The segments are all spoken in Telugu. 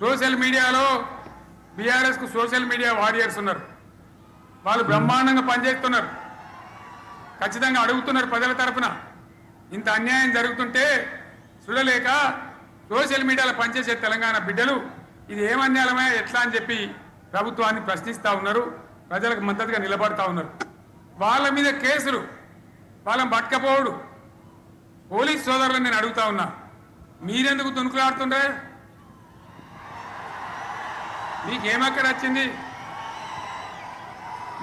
సోషల్ మీడియాలో బీఆర్ఎస్కు సోషల్ మీడియా వారియర్స్ ఉన్నారు. వాళ్ళు బ్రహ్మాండంగా పనిచేస్తున్నారు. ఖచ్చితంగా అడుగుతున్నారు ప్రజల తరఫున. ఇంత అన్యాయం జరుగుతుంటే చూడలేక సోషల్ మీడియాలో పనిచేసే తెలంగాణ బిడ్డలు ఇది ఏమన్యాయమే ఎట్లా అని చెప్పి ప్రభుత్వాన్ని ప్రశ్నిస్తూ ఉన్నారు. ప్రజలకు మద్దతుగా నిలబడతా ఉన్నారు. వాళ్ళ మీద కేసులు, వాళ్ళని పట్టుకపోవడు. పోలీస్ సోదరులను నేను అడుగుతా ఉన్నా, మీరెందుకు తునుకులాడుతుండే? మీకేమక్కడ వచ్చింది?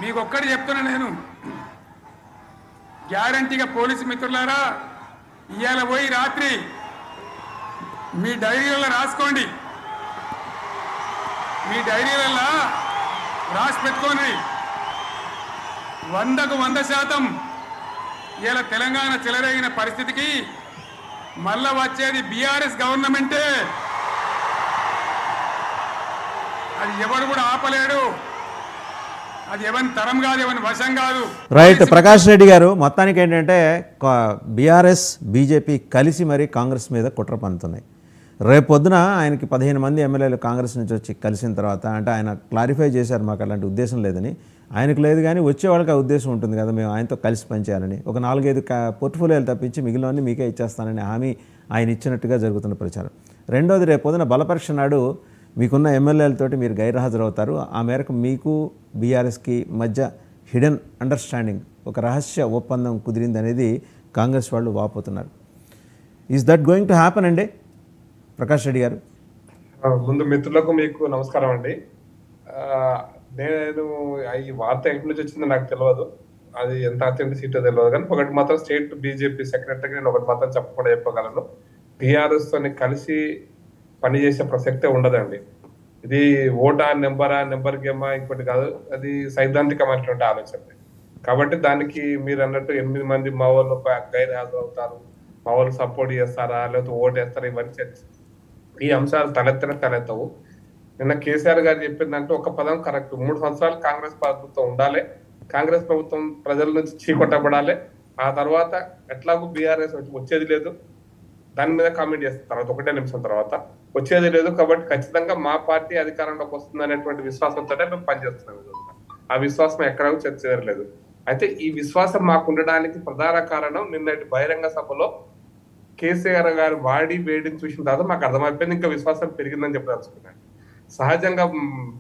మీకు ఒక్కటి చెప్తున్నా నేను, గ్యారంటీగా పోలీసు మిత్రులారా, ఇవాళ పోయి రాత్రి మీ డైరీలలో రాసుకోండి. మీ డైరీలలో రాసి పెట్టుకోండి. 100కు 100% ఇలా తెలంగాణ చెలరేగిన పరిస్థితికి మళ్ళా వచ్చేది బీఆర్ఎస్ గవర్నమెంటే. అది ఎవరు కూడా ఆపలేడు. అది ఎవరి తరం కాదు, ఎవరి వశం కాదు. రైట్. ప్రకాష్ రెడ్డి గారు, మొత్తానికి ఏంటంటే బీఆర్ఎస్ బీజేపీ కలిసి మరి కాంగ్రెస్ మీద కుట్ర పన్నుతున్నాయి. రేపొద్దున ఆయనకి 15 మంది ఎమ్మెల్యేలు కాంగ్రెస్ నుంచి వచ్చి కలిసిన తర్వాత, అంటే ఆయన క్లారిఫై చేశారు మాకు అలాంటి ఉద్దేశం లేదని. ఆయనకు లేదు కానీ వచ్చే వాళ్ళకి ఆ ఉద్దేశం ఉంటుంది కదా, మేము ఆయనతో కలిసి పనిచేయాలని. ఒక 4-5 పోర్ట్ఫోలియోలు తప్పించి మిగిలినవన్నీ మీకే ఇచ్చేస్తానని హామీ ఆయన ఇచ్చినట్టుగా జరుగుతున్న ప్రచారం. రెండోది, రేపొద్దున బలపరీక్ష నాడు మీకున్న ఎమ్మెల్యేలతోటి మీరు గైర్హాజరవుతారు. ఆ మేరకు మీకు బీఆర్ఎస్కి మధ్య హిడెన్ అండర్స్టాండింగ్, ఒక రహస్య ఒప్పందం కుదిరింది అనేది కాంగ్రెస్ వాళ్ళు వాపోతున్నారు. Is that going to happen అండి? ప్రకాష్ రెడ్డి గారు, ముందు మిత్రులకు మీకు నమస్కారం అండి. నేను ఈ వార్త ఎక్కడి నుంచి వచ్చిందో నాకు తెలియదు, అది ఎంత అథెంటిసిటీ తెలియదు. కానీ ఒకటి మాత్రం స్టేట్ బీజేపీ సెక్రటరీకి నేను ఒకటి మాత్రం చెప్పకుండా చెప్పగలను, టీఆర్ఎస్ తోని కలిసి పనిచేసే ప్రసక్తే ఉండదండి. ఇది ఓటా నెంబర్ గేమా ఇంకోటి కాదు, అది సైద్ధాంతికమైనటువంటి ఆలోచన. కాబట్టి దానికి మీరు అన్నట్టు 8 మంది మా వాళ్ళు గైర్ హాజరు అవుతారు, మా వాళ్ళు సపోర్ట్ చేస్తారా లేకపోతే ఓటు వేస్తారా, ఇవన్నీ ఈ అంశాలు తలెత్తవు. నిన్న కేసీఆర్ గారు చెప్పిందంటే ఒక పదం కరెక్ట్. 3 సంవత్సరాలు కాంగ్రెస్ ప్రభుత్వం ఉండాలి, కాంగ్రెస్ ప్రభుత్వం ప్రజల నుంచి చీకొట్టబడాలి, ఆ తర్వాత ఎట్లాగూ బీఆర్ఎస్ వచ్చేది లేదు, దాని మీద కామెంట్ చేసిన తర్వాత 1 నిమిషం తర్వాత వచ్చేది లేదు. కాబట్టి ఖచ్చితంగా మా పార్టీ అధికారంలోకి వస్తుంది అనేటువంటి విశ్వాసంతో మేము పనిచేస్తున్నాం. ఆ విశ్వాసం ఎక్కడ చర్చ జరగలేదు. అయితే ఈ విశ్వాసం మాకు ఉండడానికి ప్రధాన కారణం నిన్నటి బహిరంగ సభలో కేసీఆర్ గారు వాడి వేడిని చూసిన తర్వాత మాకు అర్థమైపోయింది, ఇంకా విశ్వాసం పెరిగిందని చెప్పదలుచుకున్నాను. సహజంగా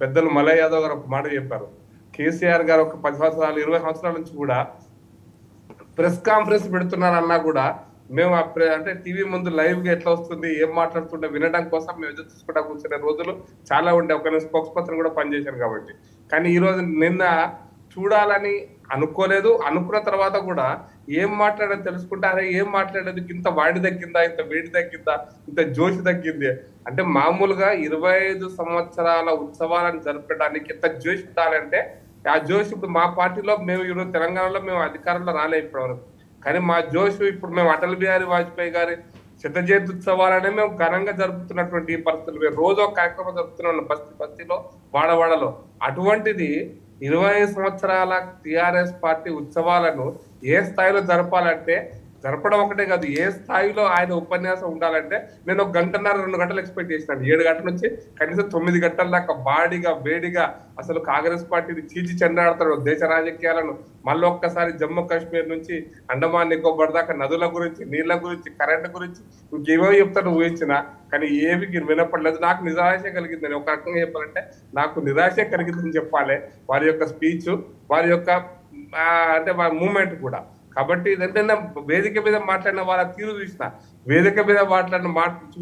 పెద్దలు మలయ్ యాదవ్ గారు ఒక మాట చెప్పారు, కేసీఆర్ గారు ఒక 10 సంవత్సరాలు 20 సంవత్సరాల నుంచి కూడా ప్రెస్ కాన్ఫరెన్స్ పెడుతున్నారన్నా కూడా మేము అంటే టీవీ ముందు లైవ్ గా ఎట్లా వస్తుంది, ఏం మాట్లాడుతుంటే వినడం కోసం మేము ఎదురు చూసుకుంటా కూర్చునే రోజులు చాలా ఉండే. ఒక స్పోక్స్ పర్సన్ కూడా పనిచేశాను కాబట్టి. కానీ ఈ రోజు నిన్న చూడాలని అనుకోలేదు, అనుకున్న తర్వాత కూడా ఏం మాట్లాడేది తెలుసుకుంటే, అరే ఏం మాట్లాడేది, ఇంత వాడి తగ్గిందా, ఇంత వేడి తగ్గిందా, ఇంత జోషి తగ్గింది అంటే, మామూలుగా 25 సంవత్సరాల ఉత్సవాలను జరపడానికి ఎంత జోషి ఉండాలంటే ఆ జోష్ ఇప్పుడు మా పార్టీలో మేము ఈరోజు తెలంగాణలో మేము అధికారంలో రాలే ఇప్పటివరకు. కానీ మా జోష్ ఇప్పుడు మేము అటల్ బిహారీ వాజ్పేయి గారి శతజయంతి ఉత్సవాలనే మేము ఘనంగా జరుపుతున్నటువంటి పరిస్థితులు. మేము రోజు ఒక కార్యక్రమం జరుపుతున్నాం బస్తీలో, వాడవాడలో. అటువంటిది 20 సంవత్సరాల టిఆర్ఎస్ పార్టీ ఉత్సవాలను ఏ స్థాయిలో జరపాలంటే, జరపడం ఒకటే కాదు, ఏ స్థాయిలో ఆయన ఉపన్యాసం ఉండాలంటే నేను 1 గంటన్నర 2 గంటలు ఎక్స్పెక్ట్ చేసినాను. 7 గంటల నుంచి కనీసం 9 గంటల దాకా బాడిగా వేడిగా అసలు కాంగ్రెస్ పార్టీని చీచి చెండాడుతారు, దేశ రాజకీయాలను. మళ్ళీ ఒక్కసారి జమ్మూ కాశ్మీర్ నుంచి అండమాన్ నికోబార్ దాకా నదుల గురించి, నీళ్ల గురించి, కరెంట్ గురించి ఇంకేమో చెప్తాను ఊహించిన. కానీ ఏవి వినపడలేదు. నాకు నిరాశ కలిగిందని, ఒక రకంగా చెప్పాలంటే నాకు నిరాశ కలిగిందని చెప్పాలి వారి యొక్క స్పీచ్, వారి యొక్క అంటే వారి మూమెంట్ కూడా. కాబట్టి ఇదంటే వేదిక మీద మాట్లాడిన వాళ్ళ తీరు చూసిన, వేదిక మీద మాట్లాడిన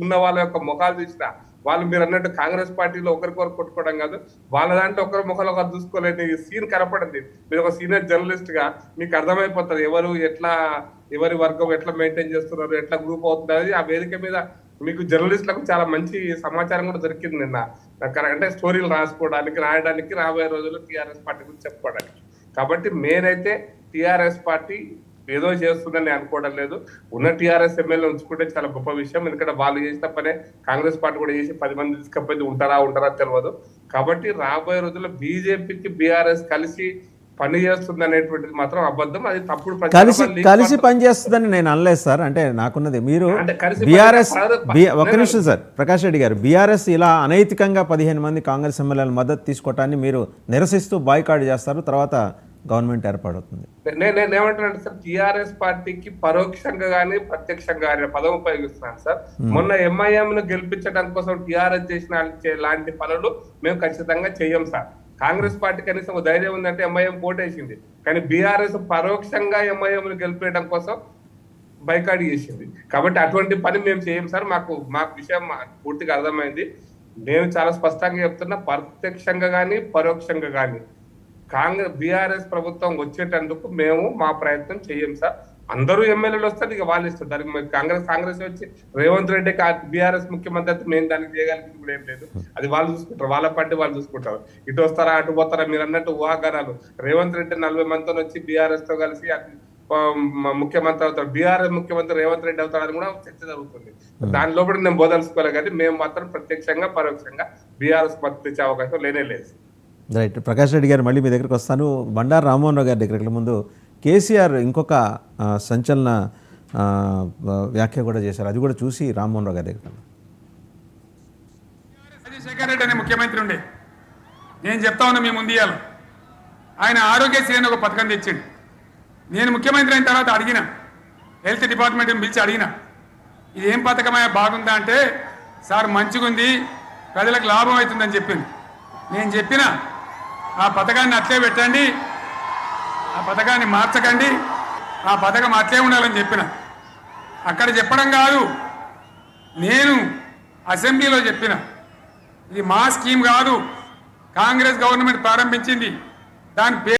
ఉన్న వాళ్ళ యొక్క ముఖాలు చూసిన, వాళ్ళు మీరు అన్నట్టు కాంగ్రెస్ పార్టీలో ఒకరికొకరు కొట్టుకోవడం కాదు, వాళ్ళ దాంట్లో ఒకరి ముఖాలు ఒకరు చూసుకోలేని సీన్ కనపడింది. మీరు ఒక సీనియర్ జర్నలిస్ట్ గా మీకు అర్థమైపోతుంది ఎవరు ఎట్లా, ఎవరి వర్గం ఎట్లా మెయింటైన్ చేస్తున్నారు, ఎట్లా గ్రూప్ అవుతుంది. ఆ వేదిక మీద మీకు జర్నలిస్టులకు చాలా మంచి సమాచారం కూడా దొరికింది నిన్న. అంటే స్టోరీలు రాయడానికి రాబోయే రోజుల్లో టీఆర్ఎస్ పార్టీ గురించి చెప్పుకోవడానికి. కాబట్టి నేనైతే టీఆర్ఎస్ పార్టీ ఏదో చేస్తుందని అనుకోవడం లేదు. ఉన్న టీఆర్ఎస్ ఎమ్మెల్యే ఉంచుకుంటే చాలా గొప్ప విషయం. ఎందుకంటే వాళ్ళు చేసిన పనే కాంగ్రెస్ పార్టీ కూడా చేసి 10 మంది తీసుకపోయి ఉంటారా తెలియదు. కాబట్టి రాబోయే రోజుల్లో బీజేపీకి బీఆర్ఎస్ కలిసి పని చేస్తుంది అనేటువంటిది మాత్రం అబద్ధం. అది తప్పుడు కలిసి పనిచేస్తుందని నేను అనలేదు సార్. అంటే నాకున్నది మీరు అంటే కలిసి బీఆర్ఎస్ ఒక నిమిషం సార్, ప్రకాష్ రెడ్డి గారు, బీఆర్ఎస్ ఇలా అనైతికంగా 15 మంది కాంగ్రెస్ ఎమ్మెల్యేల మద్దతు తీసుకోవటాన్ని మీరు నిరసిస్తూ బాయ్కాట్ చేస్తారు, తర్వాత గవర్నమెంట్ ఏర్పాటవుతుంది. నేను ఏమంటున్నాను సార్, టిఆర్ఎస్ పార్టీకి పరోక్షంగా కానీ ప్రత్యక్షంగా కానీ పదం ఉపయోగిస్తున్నాను సార్. మొన్న ఎంఐఎం ను గెలిపించడం కోసం టిఆర్ఎస్ చేసిన లాంటి పనులు మేము ఖచ్చితంగా చెయ్యం సార్. కాంగ్రెస్ పార్టీ కనీసం ధైర్యం ఉందంటే ఎంఐఎం ఓటేసింది, కానీ బీఆర్ఎస్ పరోక్షంగా ఎంఐఎం ను గెలిపేయడం కోసం బైకాట్ చేసింది. కాబట్టి అటువంటి పని మేము చేయం సార్. మాకు విషయం పూర్తిగా అర్థమైంది. నేను చాలా స్పష్టంగా చెప్తున్నా, ప్రత్యక్షంగా కానీ పరోక్షంగా కానీ బీఆర్ఎస్ ప్రభుత్వం వచ్చేటందుకు మేము మా ప్రయత్నం చేయం సార్. అందరూ ఎమ్మెల్యేలు వస్తారు, ఇక వాళ్ళు ఇస్తారు. దానికి కాంగ్రెస్ వచ్చి రేవంత్ రెడ్డి బీఆర్ఎస్ ముఖ్యమంత్రి అయితే మేము దానికి చేయగలిగింది కూడా ఏం లేదు. అది వాళ్ళు చూసుకుంటారు, వాళ్ళ పార్టీ వాళ్ళు చూసుకుంటారు. ఇటు వస్తారా అటు పోతారా మీరు అన్నట్టు ఊహాగానాలు. రేవంత్ రెడ్డి 40 మందితో వచ్చి బీఆర్ఎస్ తో కలిసి ముఖ్యమంత్రి అవుతాడు, బీఆర్ఎస్ ముఖ్యమంత్రి రేవంత్ రెడ్డి అవుతాడని కూడా చర్చ జరుగుతుంది. దానిలో కూడా నేను బోదలుచుకోలే, కానీ మేము మాత్రం ప్రత్యక్షంగా పరోక్షంగా బీఆర్ఎస్ మద్దతు తెచ్చే అవకాశం లేనే లేదు. రైట్. ప్రకాష్ రెడ్డి గారు, మళ్ళీ మీ దగ్గరికి వస్తాను. బండారు రామ్మోహన్ రావు గారి దగ్గరికి ముందు కేసీఆర్ ఇంకొక సంచలన వ్యాఖ్య కూడా చేశారు, అది కూడా చూసి రామ్మోహన్ రావు గారి దగ్గర. రాజశేఖర్ రెడ్డి అనే ముఖ్యమంత్రి ఉండే, నేను చెప్తా ఉన్నా మీ ముందు ఇయ్యాలి, ఆయన ఆరోగ్యశ్రీ అని ఒక పథకం తెచ్చిండు. నేను ముఖ్యమంత్రి అయిన తర్వాత అడిగిన, హెల్త్ డిపార్ట్మెంట్ని పిలిచి అడిగిన, ఇది ఏం పథకమయ్యా బాగుందా అంటే, సార్ మంచిగుంది, ప్రజలకు లాభం అవుతుందని చెప్పింది. నేను చెప్పిన ఆ పథకాన్ని అట్లే పెట్టండి, ఆ పథకాన్ని మార్చకండి, ఆ పథకం అట్లే ఉండాలని చెప్పిన. అక్కడ చెప్పడం కాదు, నేను అసెంబ్లీలో చెప్పిన, ఇది మా స్కీమ్ కాదు, కాంగ్రెస్ గవర్నమెంట్ ప్రారంభించింది, దాని